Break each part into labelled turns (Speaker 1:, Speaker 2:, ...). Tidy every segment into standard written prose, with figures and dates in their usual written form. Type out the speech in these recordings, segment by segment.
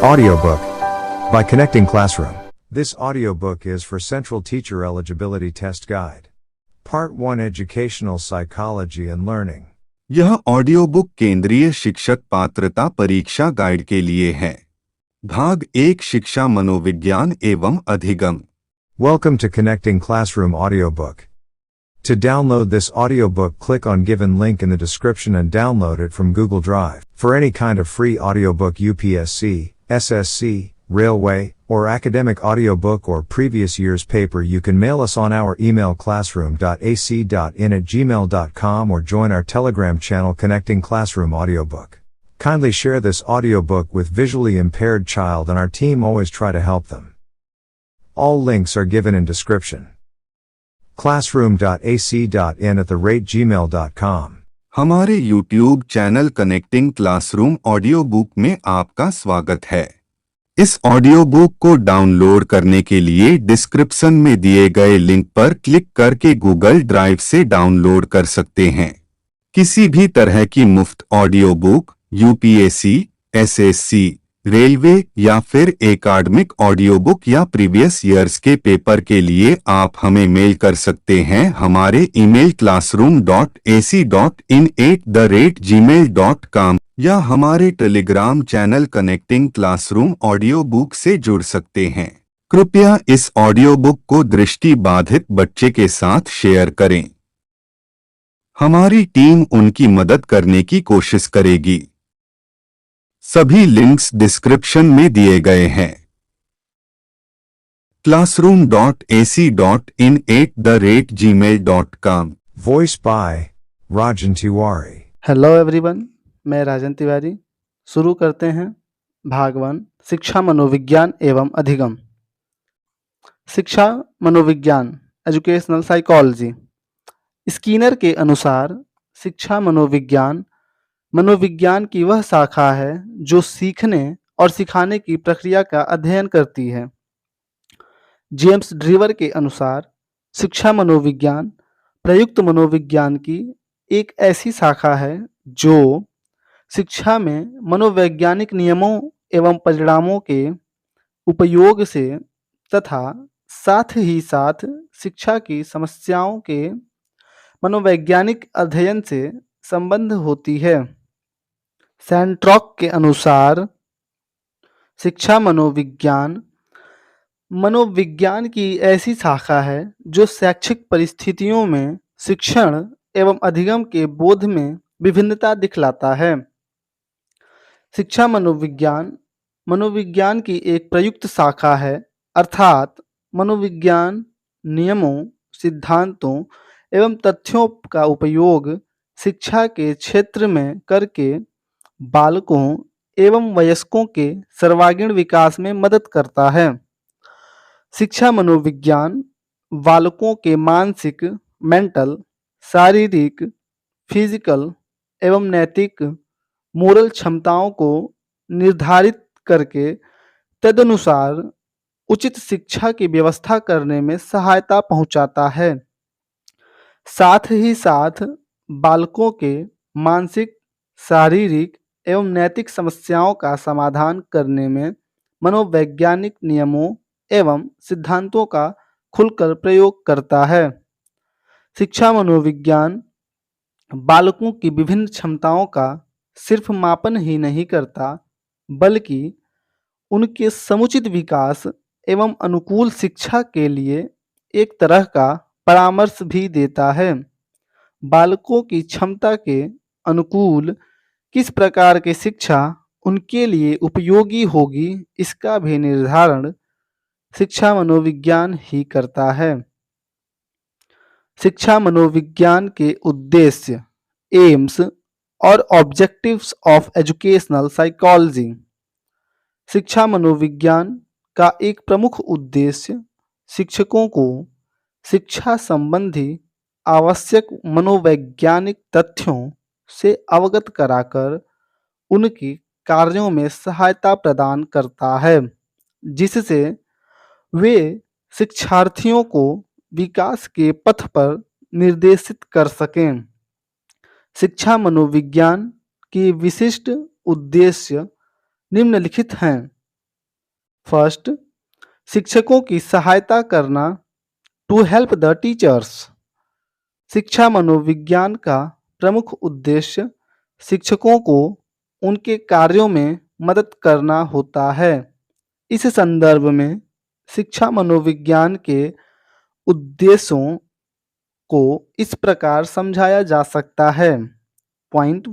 Speaker 1: Audiobook by Connecting Classroom. This audiobook is for Central Teacher Eligibility Test Guide. Part 1 Educational Psychology and Learning.
Speaker 2: यह audio book केंद्रीय शिक्षक पात्रता परीक्षा guide के लिए है। भाग 1 शिक्षा मनोविज्ञान एवं अधिगम।
Speaker 1: Welcome to Connecting Classroom Audiobook. To download this audiobook, click on given link in the description and download it from Google Drive. For any kind of free audiobook, UPSC, SSC, Railway, or academic audiobook or previous year's paper, you can mail us on our email classroom.ac.in@gmail.com or join our Telegram channel Connecting Classroom Audiobook. Kindly share this audiobook with visually impaired child and our team always try to help them. All links are given in description. classroom.ac.in@gmail.com.
Speaker 2: हमारे YouTube channel connecting classroom audio book में आपका स्वागत है। इस audio book को download करने के लिए डिस्क्रिप्शन में दिए गए लिंक पर क्लिक करके गूगल ड्राइव से डाउनलोड कर सकते हैं। किसी भी तरह की मुफ्त audio book, UPSC, SSC, railway या फिर एकेडमिक ऑडियो बुक या प्रीवियस ईयर्स के पेपर के लिए आप हमें मेल कर सकते हैं हमारे ईमेल classroom.ac.in@gmail.com या हमारे Telegram channel connecting classroom audio book से जुड़ सकते हैं। कृपया इस ऑडियो बुक को दृष्टिबाधित बच्चे के साथ शेयर करें। हमारी टीम उनकी मदद करने की कोशिश करेगी। सभी लिंक्स डिस्क्रिप्शन में दिए गए हैं। classroom.ac.in@gmail.com।
Speaker 1: Voiced by Rajan Tiwari.
Speaker 3: Hello everyone, मैं राजन तिवारी। शुरू करते हैं भाग 1 शिक्षा मनोविज्ञान एवं अधिगम। शिक्षा मनोविज्ञान एजुकेशनल साइकोलॉजी। स्कीनर के अनुसार शिक्षा मनोविज्ञान मनोविज्ञान की वह शाखा है जो सीखने और सिखाने की प्रक्रिया का अध्ययन करती है। जेम्स ड्रीवर के अनुसार शिक्षा मनोविज्ञान प्रयुक्त मनोविज्ञान की एक ऐसी शाखा है जो शिक्षा में मनोवैज्ञानिक नियमों एवं परिणामों के उपयोग से तथा साथ ही साथ शिक्षा की समस्याओं के मनोवैज्ञानिक अध्ययन से संबंध होती है। सैंट्रॉक के अनुसार शिक्षा मनोविज्ञान मनोविज्ञान की ऐसी शाखा है जो शैक्षिक परिस्थितियों में शिक्षण एवं अधिगम के बोध में विभिन्नता दिखलाता है। शिक्षा मनोविज्ञान मनोविज्ञान की एक प्रयुक्त शाखा है, अर्थात मनोविज्ञान नियमों, सिद्धांतों एवं तथ्यों का उपयोग शिक्षा के क्षेत्र में करके बालकों एवं वयस्कों के सर्वांगीण विकास में मदद करता है। शिक्षा मनोविज्ञान बालकों के मानसिक, मेंटल, शारीरिक, फिजिकल एवं नैतिक मोरल क्षमताओं को निर्धारित करके तदनुसार उचित शिक्षा की व्यवस्था करने में सहायता पहुंचाता है। साथ ही साथ बालकों के मानसिक, शारीरिक एवं नैतिक समस्याओं का समाधान करने में मनोवैज्ञानिक नियमों एवं सिद्धांतों का खुलकर प्रयोग करता है। शिक्षा मनोविज्ञान बालकों की विभिन्न क्षमताओं का सिर्फ मापन ही नहीं करता, बल्कि उनके समुचित विकास एवं अनुकूल शिक्षा के लिए एक तरह का परामर्श भी देता है। बालकों की क्षमता के अनुकूल किस प्रकार की शिक्षा उनके लिए उपयोगी होगी, इसका भी निर्धारण शिक्षा मनोविज्ञान ही करता है। शिक्षा मनोविज्ञान के उद्देश्य, एम्स और ऑब्जेक्टिव्स ऑफ एजुकेशनल साइकोलॉजी। शिक्षा मनोविज्ञान का एक प्रमुख उद्देश्य शिक्षकों को शिक्षा संबंधी आवश्यक मनोवैज्ञानिक तथ्यों से अवगत कराकर उनकी कार्यों में सहायता प्रदान करता है, जिससे वे शिक्षार्थियों को विकास के पथ पर निर्देशित कर सकें। शिक्षा मनोविज्ञान की विशिष्ट उद्देश्य निम्नलिखित हैं। फर्स्ट, शिक्षकों की सहायता करना, टू हेल्प द टीचर्स। शिक्षा मनोविज्ञान का प्रमुख उद्देश्य शिक्षकों को उनके कार्यों में मदद करना होता है। इस संदर्भ में शिक्षा मनोविज्ञान के उद्देश्यों को इस प्रकार समझाया जा सकता है। पॉइंट,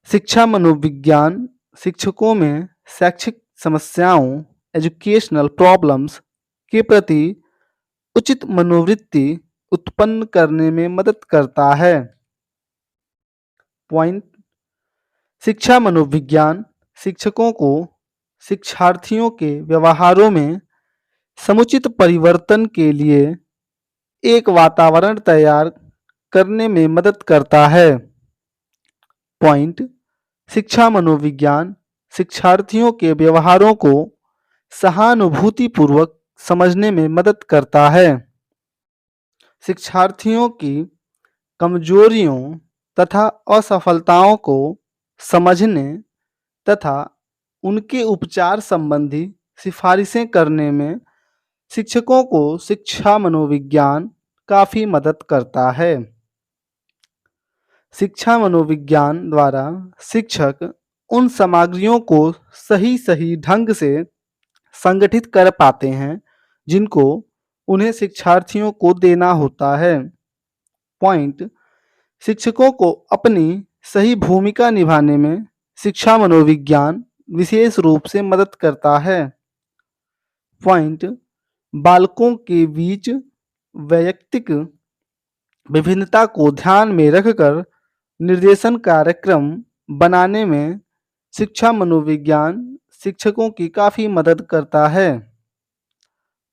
Speaker 3: शिक्षा मनोविज्ञान शिक्षकों में शैक्षिक समस्याओं, एजुकेशनल प्रॉब्लम्स के प्रति उचित मनोवृत्ति उत्पन्न करने में मदद करता है। पॉइंट, शिक्षा मनोविज्ञान शिक्षकों को शिक्षार्थियों के व्यवहारों में समुचित परिवर्तन के लिए एक वातावरण तैयार करने में मदद करता है। पॉइंट, शिक्षा मनोविज्ञान शिक्षार्थियों के व्यवहारों को सहानुभूतिपूर्वक समझने में मदद करता है। शिक्षार्थियों की कमजोरियों तथा असफलताओं को समझने तथा उनके उपचार संबंधी सिफारिशें करने में शिक्षकों को शिक्षा मनोविज्ञान काफ़ी मदद करता है। शिक्षा मनोविज्ञान द्वारा शिक्षक उन सामग्रियों को सही ढंग से संगठित कर पाते हैं जिनको उन्हें शिक्षार्थियों को देना होता है। पॉइंट, शिक्षकों को अपनी सही भूमिका निभाने में शिक्षा मनोविज्ञान विशेष रूप से मदद करता है। पॉइंट, बालकों के बीच वैयक्तिक विभिन्नता को ध्यान में रखकर निर्देशन कार्यक्रम बनाने में शिक्षा मनोविज्ञान शिक्षकों की काफ़ी मदद करता है।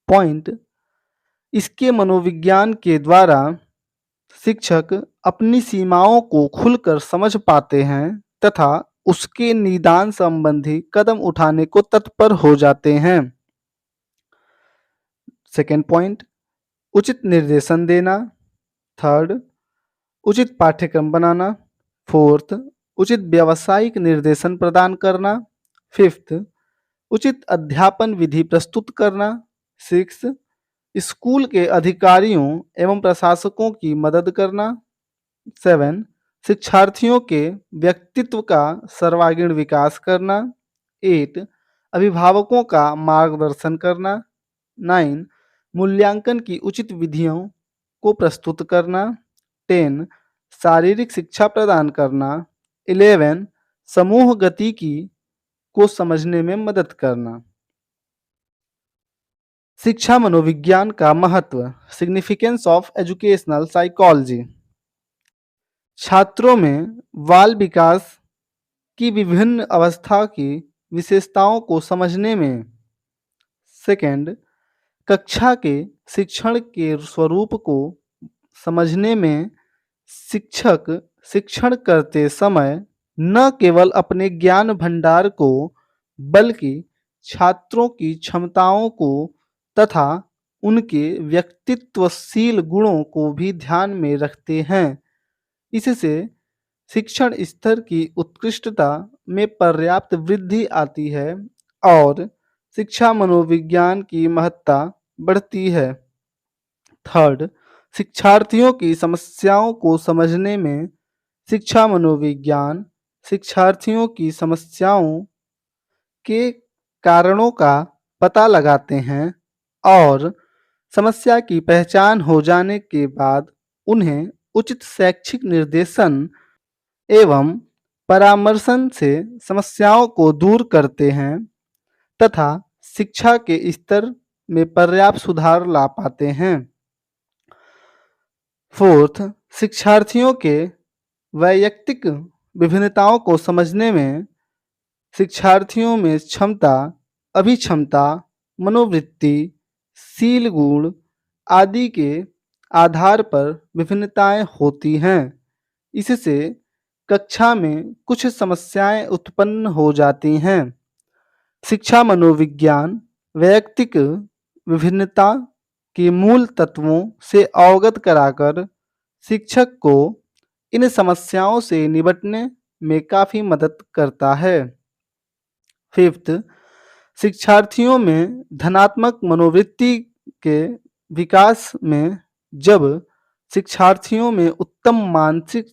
Speaker 3: पॉइंट, इसके मनोविज्ञान के द्वारा शिक्षक अपनी सीमाओं को खुलकर समझ पाते हैं तथा उसके निदान संबंधी कदम उठाने को तत्पर हो जाते हैं। सेकेंड पॉइंट, उचित निर्देशन देना। थर्ड, उचित पाठ्यक्रम बनाना। फोर्थ, उचित व्यावसायिक निर्देशन प्रदान करना। फिफ्थ, उचित अध्यापन विधि प्रस्तुत करना। सिक्स, स्कूल के अधिकारियों एवं प्रशासकों की मदद करना। 7, शिक्षार्थियों के व्यक्तित्व का सर्वांगीण विकास करना। 8, अभिभावकों का मार्गदर्शन करना। 9, मूल्यांकन की उचित विधियों को प्रस्तुत करना। 10, शारीरिक शिक्षा प्रदान करना। 11, समूह गतिकी को समझने में मदद करना। शिक्षा मनोविज्ञान का महत्व, सिग्निफिकेंस ऑफ एजुकेशनल साइकोलॉजी। छात्रों में बाल विकास की विभिन्न अवस्था की विशेषताओं को समझने में। सेकंड, कक्षा के शिक्षण के स्वरूप को समझने में शिक्षक शिक्षण करते समय न केवल अपने ज्ञान भंडार को बल्कि छात्रों की क्षमताओं को तथा उनके व्यक्तित्वशील गुणों को भी ध्यान में रखते हैं। इससे शिक्षण स्तर की उत्कृष्टता में पर्याप्त वृद्धि आती है और शिक्षा मनोविज्ञान की महत्ता बढ़ती है। थर्ड, शिक्षार्थियों की समस्याओं को समझने में शिक्षा मनोविज्ञान शिक्षार्थियों की समस्याओं के कारणों का पता लगाते हैं और समस्या की पहचान हो जाने के बाद उन्हें उचित शैक्षिक निर्देशन एवं परामर्शन से समस्याओं को दूर करते हैं तथा शिक्षा के स्तर में पर्याप्त सुधार ला पाते हैं। फोर्थ, शिक्षार्थियों के वैयक्तिक विभिन्नताओं को समझने में शिक्षार्थियों में क्षमता, अभिक्षमता, मनोवृत्ति, शील गुण आदि के आधार पर विभिन्नताएं होती हैं। इससे कक्षा में कुछ समस्याएं उत्पन्न हो जाती हैं। शिक्षा मनोविज्ञान वैयक्तिक विभिन्नता के मूल तत्वों से अवगत कराकर शिक्षक को इन समस्याओं से निपटने में काफ़ी मदद करता है। फिफ्थ, शिक्षार्थियों में धनात्मक मनोवृत्ति के विकास में जब शिक्षार्थियों में उत्तम मानसिक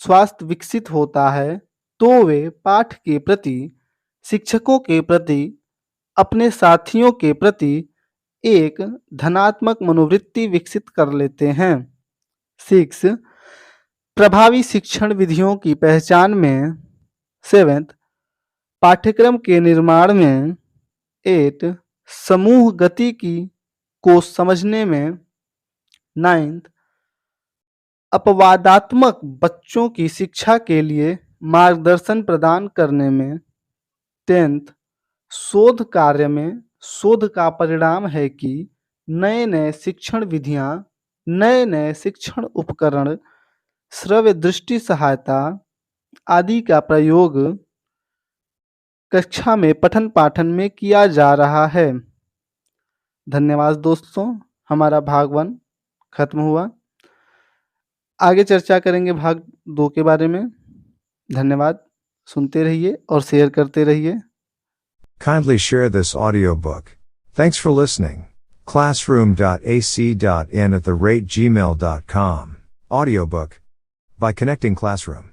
Speaker 3: स्वास्थ्य विकसित होता है तो वे पाठ के प्रति, शिक्षकों के प्रति, अपने साथियों के प्रति एक धनात्मक मनोवृत्ति विकसित कर लेते हैं। 6. प्रभावी शिक्षण विधियों की पहचान में। 7. पाठ्यक्रम के निर्माण में। 8. समूह गति को समझने में। 9. अपवादात्मक बच्चों की शिक्षा के लिए मार्गदर्शन प्रदान करने में। 10. शोध कार्य में शोध का परिणाम है कि नए नए शिक्षण विधियां, नए नए शिक्षण उपकरण, श्रव्य दृष्टि सहायता आदि का प्रयोग कक्षा में पठन पाठन में किया जा रहा है। धन्यवाद दोस्तों, हमारा भाग 1 खत्म हुआ। आगे चर्चा करेंगे भाग 2 के बारे में। धन्यवाद, सुनते रहिए और शेयर करते रहिए।
Speaker 1: Kindly share this audiobook. Thanks for listening. Classroom.ac.in@gmail.com. Audiobook by Connecting Classroom.